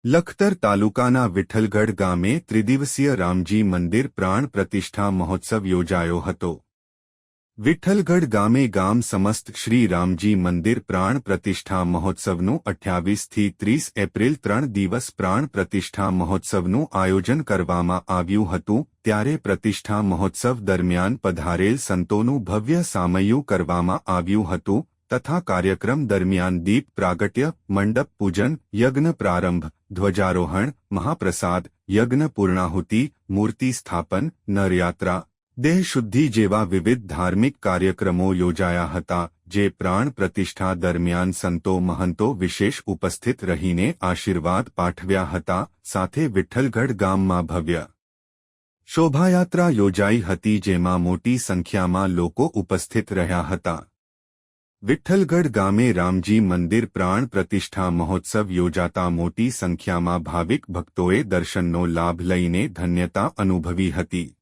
લખતર તાલુકાના વિઠ્ઠલગઢ ગામે ત્રિદિવસીય રામજી મંદિર પ્રાણ પ્રતિષ્ઠા મહોત્સવ યોજાયો હતો। વિઠ્ઠલગઢ ગામે ગામ સમસ્ત શ્રી રામજી મંદિર પ્રાણ પ્રતિષ્ઠા મહોત્સવનું 28 થી 30 એપ્રિલ 3 દિવસ પ્રાણ પ્રતિષ્ઠા મહોત્સવનું આયોજન કરવામાં આવ્યું હતું। ત્યારે પ્રતિષ્ઠા મહોત્સવ દરમિયાન પધારેલ સંતોનું ભવ્ય સામૈયું કરવામાં આવ્યું હતું તથા કાર્યક્રમ દરમિયાન દીપ પ્રાગટ્ય, મંડપ પૂજન, યજ્ઞ પ્રારંભ, ધ્વજારોહણ, મહાપ્રસાદ, યજ્ઞ પૂર્ણાહુતિ, મૂર્તિ સ્થાપન, નરયાત્રા, દેહ શુદ્ધિ જેવા વિવિધ ધાર્મિક કાર્યક્રમો યોજાયા હતા। જે પ્રાણ પ્રતિષ્ઠા દરમિયાન સંતો મહંતો વિશેષ ઉપસ્થિત રહીને આશીર્વાદ પાઠવ્યા હતા। સાથે વિઠ્ઠલગઢ ગામમાં ભવ્ય શોભાયાત્રા યોજાઈ હતી જેમાં મોટી સંખ્યામાં લોકો ઉપસ્થિત રહ્યા હતા। વિઠ્ઠલગઢ ગામે રામજી મંદિર પ્રાણ પ્રતિષ્ઠા મહોત્સવ યોજાતા મોટી સંખ્યામાં ભાવિક ભક્તોએ દર્શનનો લાભ લઈને ધન્યતા અનુભવી હતી।